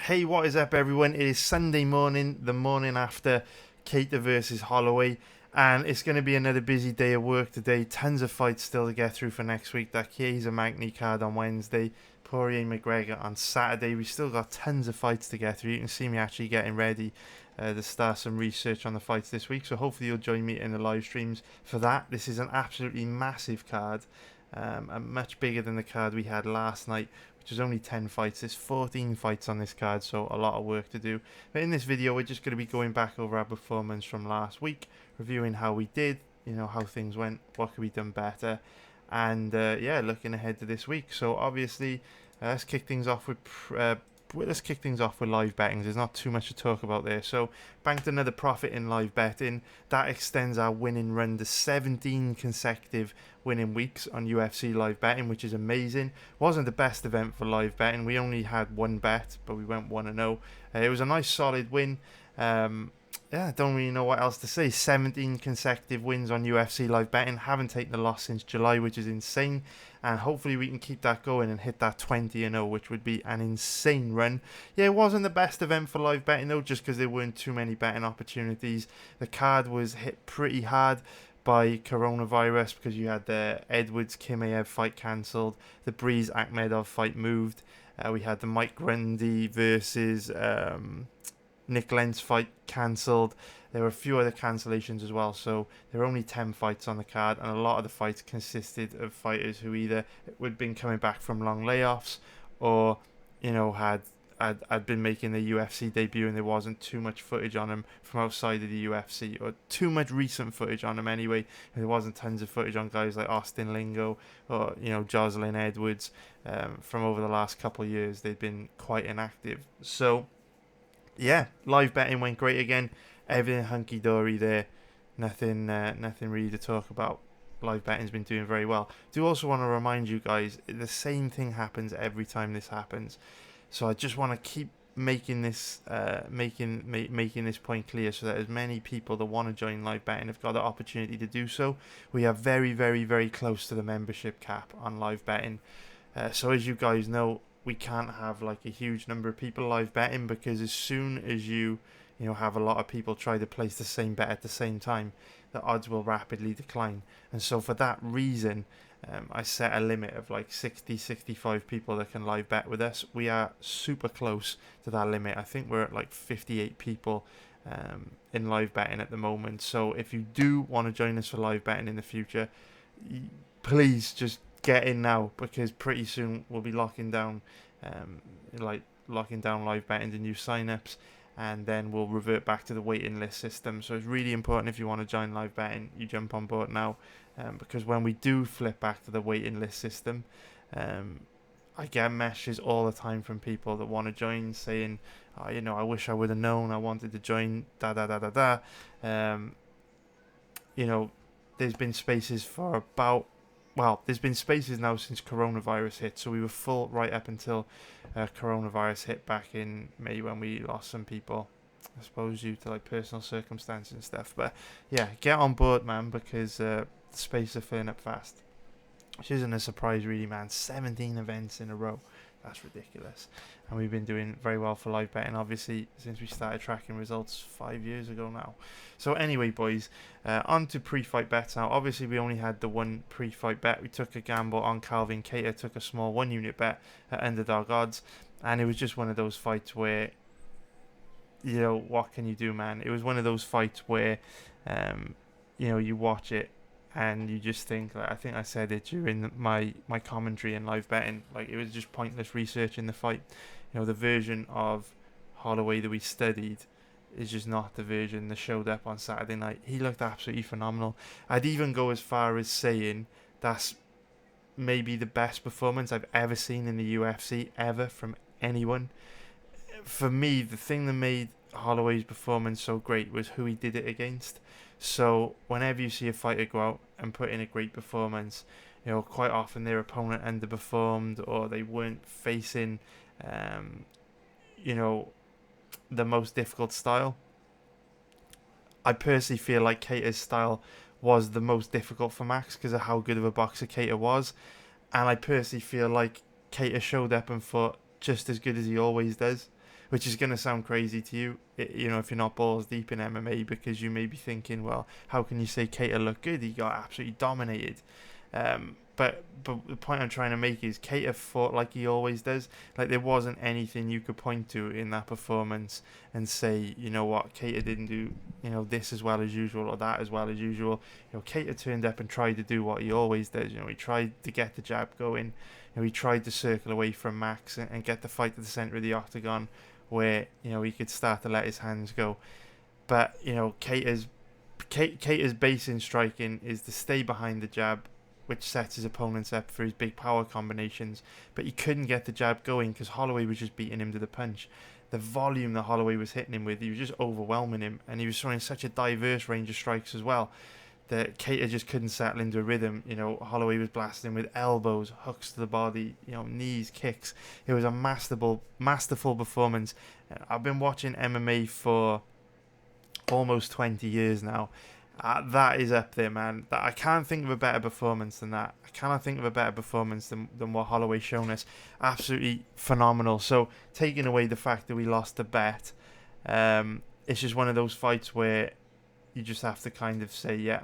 Hey, what is up, everyone? It is Sunday morning, the morning after Keita versus Holloway, and it's going to be another busy day of work today. Tons of fights still to get through for next week. That Chiesa Magny card on Wednesday, Poirier McGregor on Saturday. We still got tons of fights to get through. You can see me actually getting ready to start some research on the fights this week. So hopefully you'll join me in the live streams for that. This is an absolutely massive card, and much bigger than the card we had last night, which is only 10 fights. There's 14 fights on this card, so a lot of work to do. But in this video, we're just going to be going back over our performance from last week, reviewing how we did, how things went, what could be done better, and yeah, looking ahead to this week. So obviously, let's kick things off with live betting. There's not too much to talk about there. So banked another profit in live betting. That extends our winning run to 17 consecutive winning weeks on UFC live betting, which is amazing. Wasn't the best event for live betting. We only had one bet, but we went 1-0. It was a nice solid win. Yeah, I don't really know what else to say. 17 consecutive wins on UFC live betting. Haven't taken a loss since July, which is insane. And hopefully we can keep that going and hit that 20-0, which would be an insane run. Yeah, it wasn't the best event for live betting though, just because there weren't too many betting opportunities. The card was hit pretty hard by coronavirus because you had the Edwards Kimaev fight cancelled, the Breeze Akhmedov fight moved. We had the Mike Grundy versus Nick Lentz fight cancelled. There were a few other cancellations as well, so there were only 10 fights on the card, and a lot of the fights consisted of fighters who either had been coming back from long layoffs or had been making their UFC debut, and there wasn't too much footage on them from outside of the UFC, or too much recent footage on them anyway. There wasn't tons of footage on guys like Austin Lingo or Jocelyn Edwards from over the last couple of years. They've been quite inactive. So yeah, live betting went great again. Everything hunky dory there. Nothing really to talk about. Live betting's been doing very well. Do also want to remind you guys, the same thing happens every time this happens. So I just want to keep making this making this point clear, so that as many people that want to join live betting have got the opportunity to do so. We are very, very, very close to the membership cap on live betting. So as you guys know, we can't have like a huge number of people live betting, because as soon as you have a lot of people try to place the same bet at the same time, the odds will rapidly decline. And so for that reason, I set a limit of like 65 people that can live bet with us. We are super close to that limit. I think we're at like 58 people in live betting at the moment. So if you do want to join us for live betting in the future, please just get in now, because pretty soon we'll be locking down live betting to new signups, and then we'll revert back to the waiting list system. So it's really important, if you want to join live betting, you jump on board now, because when we do flip back to the waiting list system, I get messages all the time from people that want to join saying, I wish I would have known, I wanted to join, there's been spaces for there's been spaces now since coronavirus hit. So we were full right up until coronavirus hit back in May, when we lost some people, I suppose due to like personal circumstances and stuff. But yeah, get on board, man, because the spaces are filling up fast. Which isn't a surprise really, man. 17 events in a row. That's ridiculous. And we've been doing very well for live betting, obviously, since we started tracking results 5 years ago now. So anyway, boys, on to pre-fight bets now. Obviously, we only had the one pre-fight bet. We took a gamble on Calvin Kattar, took a small 1-unit bet at underdog odds. And it was just one of those fights where, what can you do, man? It was one of those fights where, you watch it and you just think, like, I think I said it during my commentary in live betting, like, it was just pointless researching the fight. The version of Holloway that we studied is just not the version that showed up on Saturday night. He looked absolutely phenomenal. I'd even go as far as saying that's maybe the best performance I've ever seen in the UFC, ever, from anyone. For me, the thing that made Holloway's performance so great was who he did it against. So whenever you see a fighter go out and put in a great performance, quite often their opponent underperformed, or they weren't facing, the most difficult style. I personally feel like Kattar's style was the most difficult for Max because of how good of a boxer Kattar was. And I personally feel like Kattar showed up and fought just as good as he always does. which is going to sound crazy to you, if you're not balls deep in MMA, because you may be thinking, well, how can you say Keita looked good? He got absolutely dominated. But the point I'm trying to make is Keita fought like he always does. Like, there wasn't anything you could point to in that performance and say, you know what, Keita didn't do, this as well as usual or that as well as usual. Keita turned up and tried to do what he always does. He tried to get the jab going. He tried to circle away from Max and get the fight to the center of the octagon where, he could start to let his hands go. But, Keita's base in striking is to stay behind the jab, which sets his opponents up for his big power combinations. But he couldn't get the jab going because Holloway was just beating him to the punch. The volume that Holloway was hitting him with, he was just overwhelming him. And he was throwing such a diverse range of strikes as well that Keita just couldn't settle into a rhythm. Holloway was blasting him with elbows, hooks to the body, knees, kicks. It was a masterful performance. I've been watching MMA for almost 20 years now. That is up there, man. I can't think of a better performance than that. I cannot think of a better performance than what Holloway's shown us. Absolutely phenomenal. So, taking away the fact that we lost the bet, it's just one of those fights where you just have to kind of say, yeah,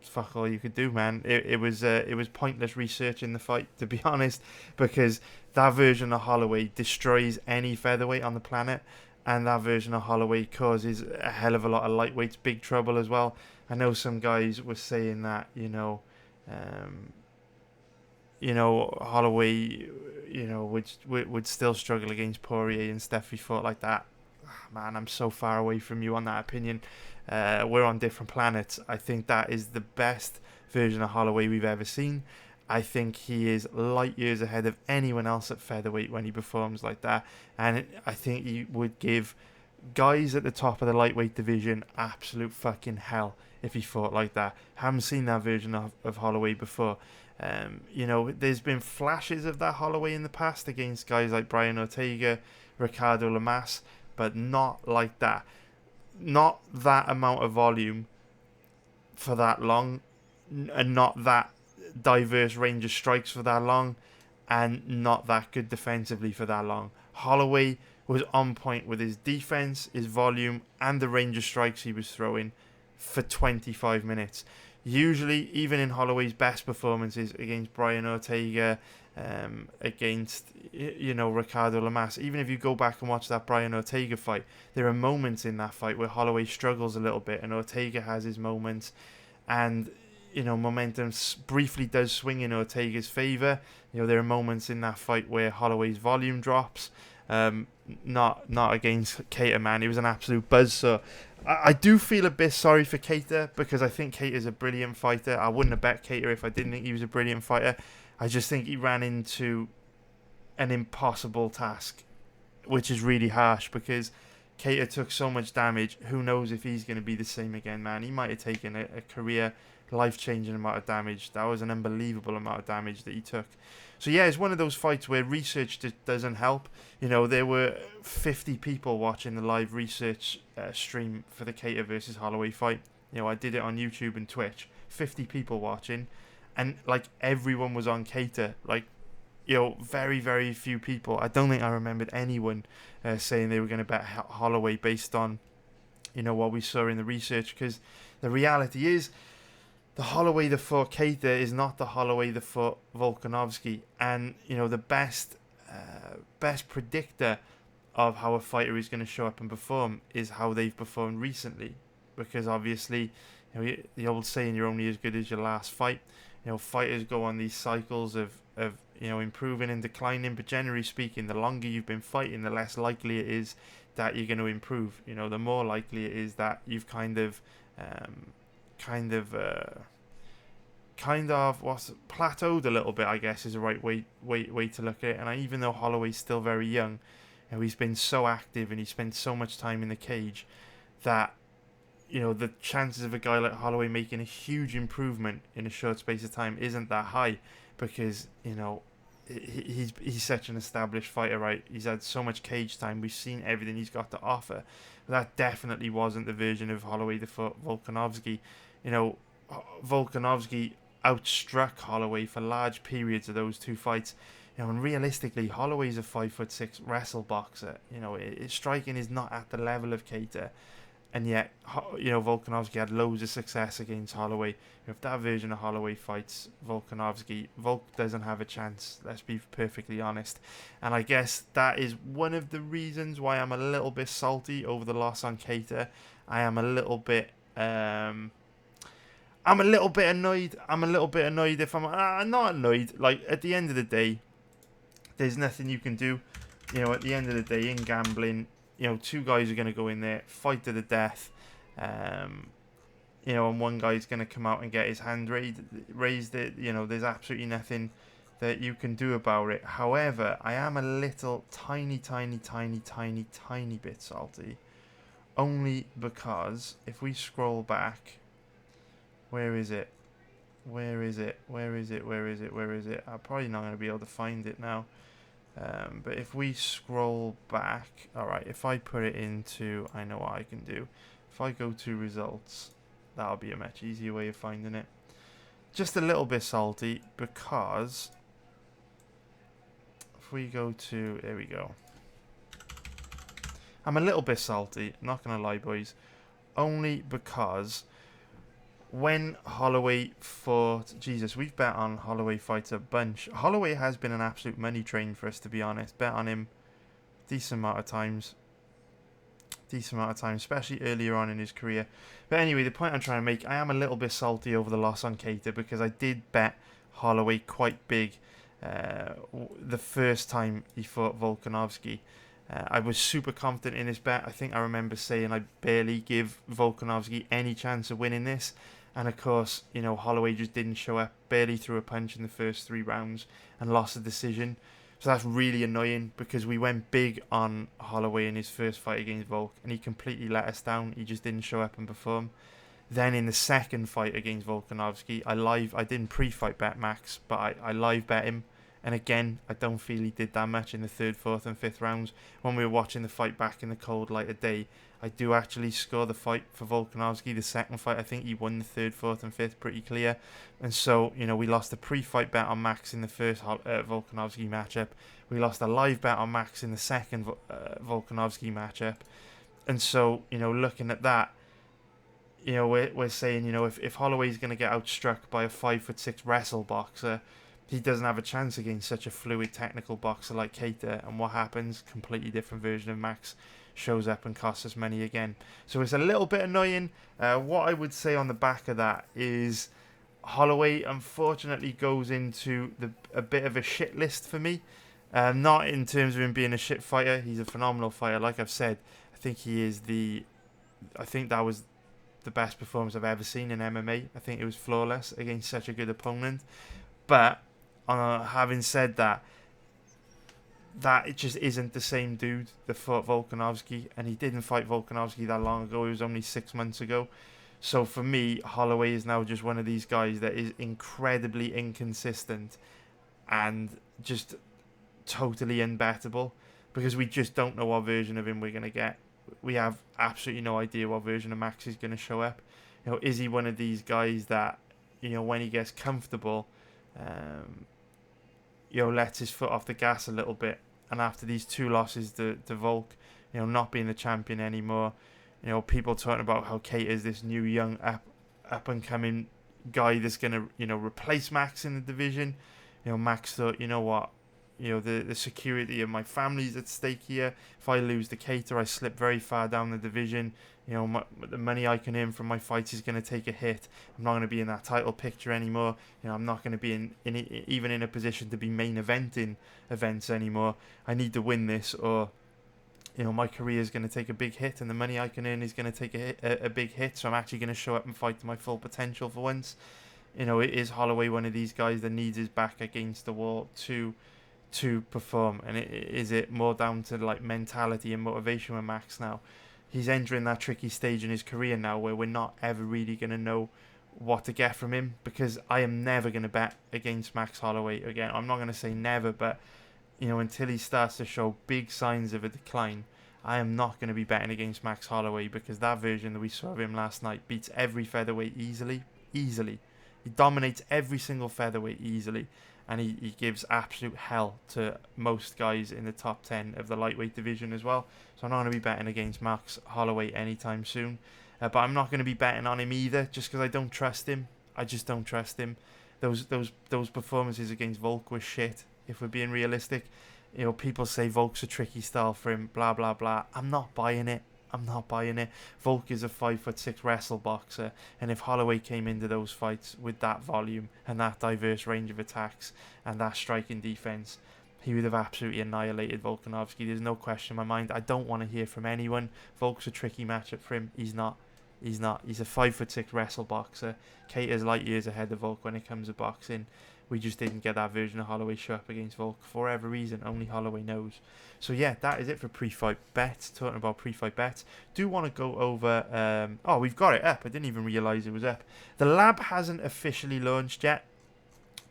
fuck all you could do, man. It was pointless researching the fight, to be honest, because that version of Holloway destroys any featherweight on the planet. And that version of Holloway causes a hell of a lot of lightweights big trouble as well. I know some guys were saying that, Holloway, would still struggle against Poirier and stuff if he fought like that. Man, I'm so far away from you on that opinion. We're on different planets. I think that is the best version of Holloway we've ever seen. I think he is light years ahead of anyone else at featherweight when he performs like that. And I think he would give guys at the top of the lightweight division absolute fucking hell if he fought like that. Haven't seen that version of Holloway before. There's been flashes of that Holloway in the past against guys like Brian Ortega, Ricardo Lamas, but not like that. Not that amount of volume for that long, and not that diverse range of strikes for that long, and not that good defensively for that long. Holloway was on point with his defense, his volume, and the range of strikes he was throwing for 25 minutes. Usually, even in Holloway's best performances against Brian Ortega, against Ricardo Lamas, even if you go back and watch that Brian Ortega fight, there are moments in that fight where Holloway struggles a little bit and Ortega has his moments, and momentum briefly does swing in Ortega's favour. There are moments in that fight where Holloway's volume drops. Not against Keita, man. He was an absolute buzzsaw. I do feel a bit sorry for Keita because I think Keita's a brilliant fighter. I wouldn't have bet Keita if I didn't think he was a brilliant fighter. I just think he ran into an impossible task, which is really harsh because Keita took so much damage. Who knows if he's going to be the same again, man. He might have taken a career life-changing amount of damage. That was an unbelievable amount of damage that he took. So yeah, it's one of those fights where research doesn't help. There were 50 people watching the live research stream for the Keita versus Holloway fight. I did it on YouTube and Twitch. 50 people watching, and everyone was on Keita. Very, very few people. I don't think I remembered anyone saying they were going to bet Holloway based on, what we saw in the research. Because the reality is, the Holloway that fought Keita is not the Holloway that fought Volkanovski. And, the best predictor of how a fighter is going to show up and perform is how they've performed recently. Because obviously, the old saying, you're only as good as your last fight. Fighters go on these cycles of improving and declining. But generally speaking, the longer you've been fighting, the less likely it is that you're going to improve. The more likely it is that you've kind of plateaued a little bit, I guess, is the right way to look at it. And even though Holloway's still very young, he's been so active and he spent so much time in the cage that the chances of a guy like Holloway making a huge improvement in a short space of time isn't that high, because he's such an established fighter, right? He's had so much cage time. We've seen everything he's got to offer. That definitely wasn't the version of Holloway that fought Volkanovski. Volkanovski outstruck Holloway for large periods of those two fights. And realistically, Holloway's a 5'6" wrestle boxer. His striking is not at the level of Keita, and yet, Volkanovski had loads of success against Holloway. If that version of Holloway fights Volkanovski, Volk doesn't have a chance, let's be perfectly honest. And I guess that is one of the reasons why I'm a little bit salty over the loss on Keita. I am a little bit... I'm a little bit annoyed. I'm a little bit annoyed if I'm not annoyed. Like, at the end of the day, there's nothing you can do. At the end of the day, in gambling, two guys are going to go in there, fight to the death, and one guy's going to come out and get his hand raised. There's absolutely nothing that you can do about it. However, I am a little tiny bit salty, only because if we scroll back, where is it? I'm probably not going to be able to find it now. But if we scroll back, alright, if I put it into, I know what I can do. If I go to results, that'll be a much easier way of finding it. Just a little bit salty because if we go to, there we go. I'm a little bit salty, not going to lie, boys. Only because when Holloway fought... Jesus, we've bet on Holloway fights a bunch. Holloway has been an absolute money train for us, to be honest. Bet on him decent amount of times. Especially earlier on in his career. But anyway, the point I'm trying to make, I am a little bit salty over the loss on Keita because I did bet Holloway quite big the first time he fought Volkanovski. I was super confident in this bet. I think I remember saying I barely give Volkanovski any chance of winning this. And of course, Holloway just didn't show up, barely threw a punch in the first 3 rounds and lost the decision. So that's really annoying because we went big on Holloway in his first fight against Volk and he completely let us down. He just didn't show up and perform. Then in the second fight against Volkanovski, I didn't pre-fight bet Max, but I live bet him. And again, I don't feel he did that much in the 3rd, 4th and 5th rounds. When we were watching the fight back in the cold light of day, I do actually score the fight for Volkanovski. The second fight, I think he won the 3rd, 4th and 5th pretty clear. And so, we lost a pre-fight bet on Max in the first Volkanovski matchup. We lost a live bet on Max in the second Volkanovski matchup. And so, looking at that, we're saying, if Holloway's going to get outstruck by a 5'6" wrestle boxer, he doesn't have a chance against such a fluid technical boxer like Keita. And what happens? Completely different version of Max shows up and costs us money again. So it's a little bit annoying. What I would say on the back of that is Holloway unfortunately goes into a bit of a shit list for me. Not in terms of him being a shit fighter. He's a phenomenal fighter. Like I've said, I think that was the best performance I've ever seen in MMA. I think it was flawless against such a good opponent. But having said that it just isn't the same dude that fought Volkanovski, and he didn't fight Volkanovski that long ago. It was only 6 months ago. So for me, Holloway is now just one of these guys that is incredibly inconsistent and just totally unbettable because we just don't know what version of him we're going to get. We have absolutely no idea what version of Max is going to show up. Is he one of these guys that, when he gets comfortable, lets his foot off the gas a little bit, and after these 2 losses to Volk, not being the champion anymore, people talking about how Keita is this new young up and coming guy that's gonna replace Max in the division. Max thought, what, the security of my family's at stake here. If I lose to Keita, I slip very far down the division. The money I can earn from my fights is going to take a hit. I'm not going to be in that title picture anymore. I'm not going to be even in a position to be main eventing events anymore. I need to win this, or my career is going to take a big hit, and the money I can earn is going to take a big hit. So I'm actually going to show up and fight to my full potential for once. Is Holloway one of these guys that needs his back against the wall to perform? And is it more down to like mentality and motivation with Max now? He's entering that tricky stage in his career now where we're not ever really going to know what to get from him, because I am never going to bet against Max Holloway again. I'm not going to say never, but until he starts to show big signs of a decline, I am not going to be betting against Max Holloway, because that version that we saw of him last night beats every featherweight easily. He dominates every single featherweight easily. and he gives absolute hell to most guys in the top 10 of the lightweight division as well. So I'm not going to be betting against Max Holloway anytime soon. But I'm not going to be betting on him either, just because I don't trust him. I just don't trust him. Those performances against Volk were shit, if we're being realistic. You know, people say Volk's a tricky style for him, blah, blah, blah. I'm not buying it. I'm not buying it. Volk is a 5'6" wrestle boxer, and if Holloway came into those fights with that volume and that diverse range of attacks and that striking defense, he would have absolutely annihilated Volkanovski. There's no question in my mind. I don't want to hear from anyone. Volk's a tricky matchup for him. He's not. He's not. He's a 5'6" wrestle boxer. Keita's light years ahead of Volk when it comes to boxing. We just didn't get that version of Holloway show up against Volk for whatever reason. Only Holloway knows. So yeah, that is it for pre-fight bets. Talking about pre-fight bets, do want to go over. Oh, we've got it up. I didn't even realise it was up. The lab hasn't officially launched yet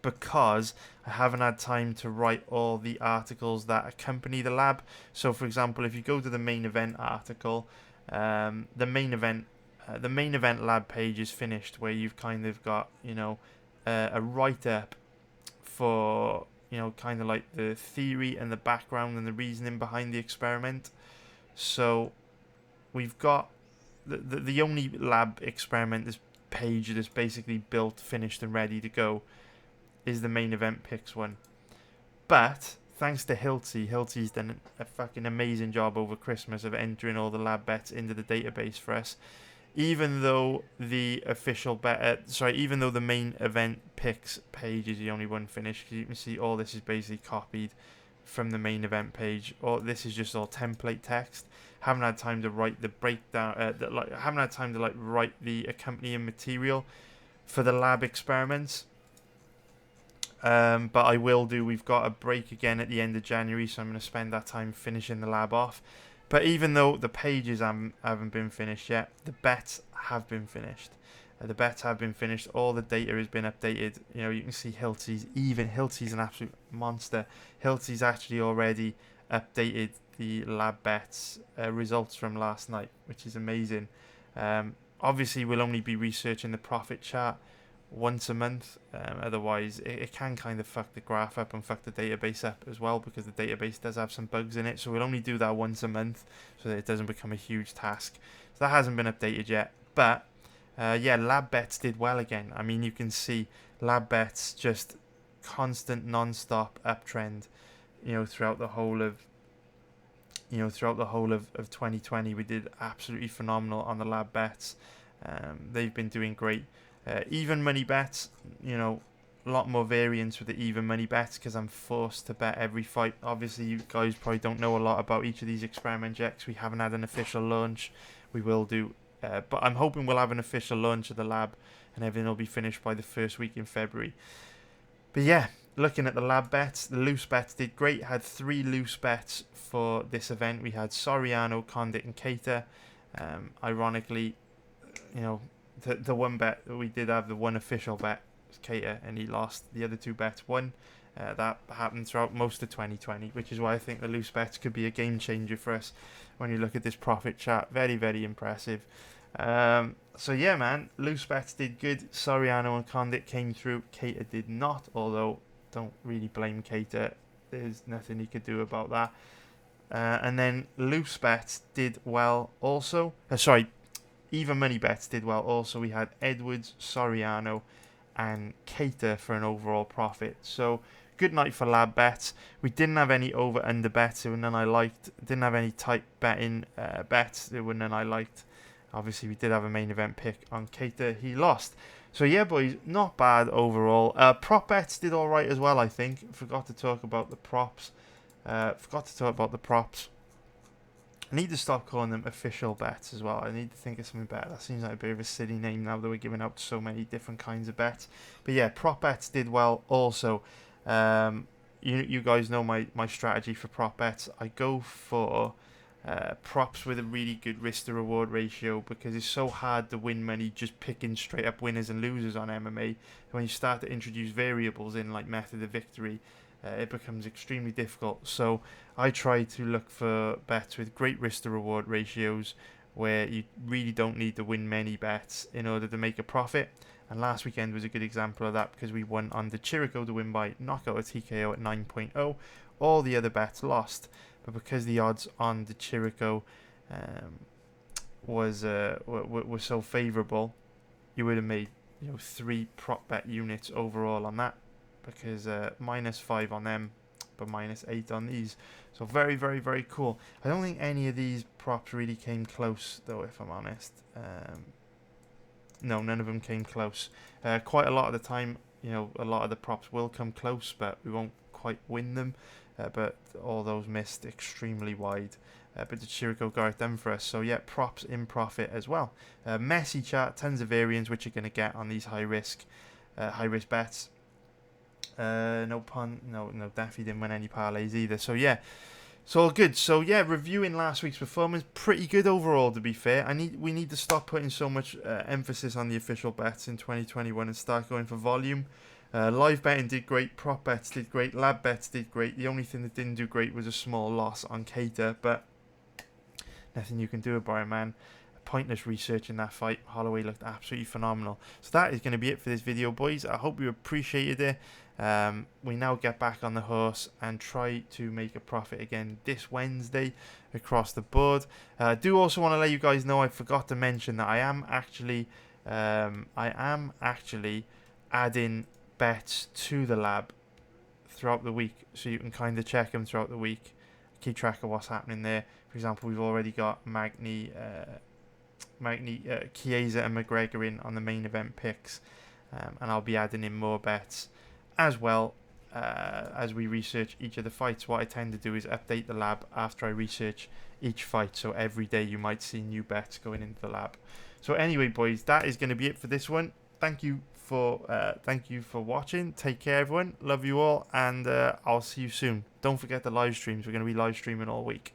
because I haven't had time to write all the articles that accompany the lab. So, for example, if you go to the main event article, the main event lab page is finished, where you've kind of got, you know, a write-up for, you know, kind of like the theory and the background and the reasoning behind the experiment. So we've got the only lab experiment, this page that's basically built, finished and ready to go, is the main event picks one. But thanks to Hilty's done a fucking amazing job over Christmas of entering all the lab bets into the database for us. Even though the even though the main event picks page is the only one finished, because you can see all this is basically copied from the main event page. Or this is just all template text. Haven't had time to write the breakdown. Haven't had time to write the accompanying material for the lab experiments. But I will do. We've got a break again at the end of January, so I'm going to spend that time finishing the lab off. But even though the pages haven't been finished yet, the bets have been finished. All the data has been updated. You know, you can see Hilty's an absolute monster. Hilty's actually already updated the lab bets results from last night, which is amazing. Obviously, we'll only be researching the profit chart once a month. Otherwise, it can kind of fuck the graph up and fuck the database up as well, because the database does have some bugs in it. So we'll only do that once a month so that it doesn't become a huge task. So that hasn't been updated yet. But yeah, lab bets did well again. I mean, you can see lab bets just constant non-stop uptrend, you know, throughout the whole of 2020. We did absolutely phenomenal on the lab bets. They've been doing great. Even money bets, you know, a lot more variance with the even money bets because I'm forced to bet every fight. Obviously, you guys probably don't know a lot about each of these experiment checks. We haven't had an official launch. We will do, but I'm hoping we'll have an official launch of the lab and everything will be finished by the first week in February. But yeah, looking at the lab bets, the loose bets did great. Had 3 loose bets for this event. We had Soriano, Condit and Keita. Ironically, you know, the one bet that we did have, the one official bet, was Keita, and he lost. The other 2 bets won. That happened throughout most of 2020, which is why I think the loose bets could be a game changer for us when you look at this profit chart. Very, very impressive. So yeah, man, loose bets did good. Soriano and Condit came through. Keita did not, although don't really blame Keita. There's nothing he could do about that. And then loose bets did well also. Even money bets did well also. We had Edwards, Soriano and Keita for an overall profit. So good night for lab bets. We didn't have any over under bets. There were none I liked. Didn't have any tight betting bets. There were none I liked. Obviously we did have a main event pick on Keita. He lost. So yeah, boys, not bad overall. Prop bets did all right as well, I think. Forgot to talk about the props. I need to stop calling them official bets as well. I need to think of something better. That seems like a bit of a silly name now that we're giving out so many different kinds of bets. But yeah, prop bets did well also. You guys know my strategy for prop bets. I go for props with a really good risk to reward ratio, because it's so hard to win money just picking straight up winners and losers on MMA. When you start to introduce variables in, like method of victory, it becomes extremely difficult. So I try to look for bets with great risk to reward ratios, where you really don't need to win many bets in order to make a profit. And last weekend was a good example of that because we won on the Chirico to win by knockout or TKO at 9.0. All the other bets lost, but because the odds on the Chirico was so favourable, you would have made 3 prop bet units overall on that, because -5 on them but -8 on these. So very, very, very cool. I don't think any of these props really came close though, if I'm honest. No, none of them came close. Quite a lot of the time, a lot of the props will come close, but we won't quite win them. But all those missed extremely wide. But the Chirico got it done for us. So yeah, props in profit as well. Messy chart, tons of variants which you're going to get on these high risk bets. No pun, no, Daffy didn't win any parlays either. So yeah, it's all good. So yeah, reviewing last week's performance, pretty good overall, to be fair. We need to stop putting so much emphasis on the official bets in 2021 and start going for volume. Live betting did great, prop bets did great, lab bets did great. The only thing that didn't do great was a small loss on Cater, but nothing you can do about it, man. Pointless research in that fight. Holloway looked absolutely phenomenal. So that is going to be it for this video, boys. I hope you appreciated it. We now get back on the horse and try to make a profit again this Wednesday across the board. I do also want to let you guys know, I forgot to mention that I am actually adding bets to the lab throughout the week, so you can kind of check them throughout the week, keep track of what's happening there. For example, we've already got Magny, Chiesa and McGregor in on the main event picks, and I'll be adding in more bets as well as we research each of the fights. What I tend to do is update the lab after I research each fight, so every day you might see new bets going into the lab. So anyway, boys, that is going to be it for this one. Thank you for watching. Take care, everyone. Love you all, and I'll see you soon. Don't forget the live streams. We're going to be live streaming all week.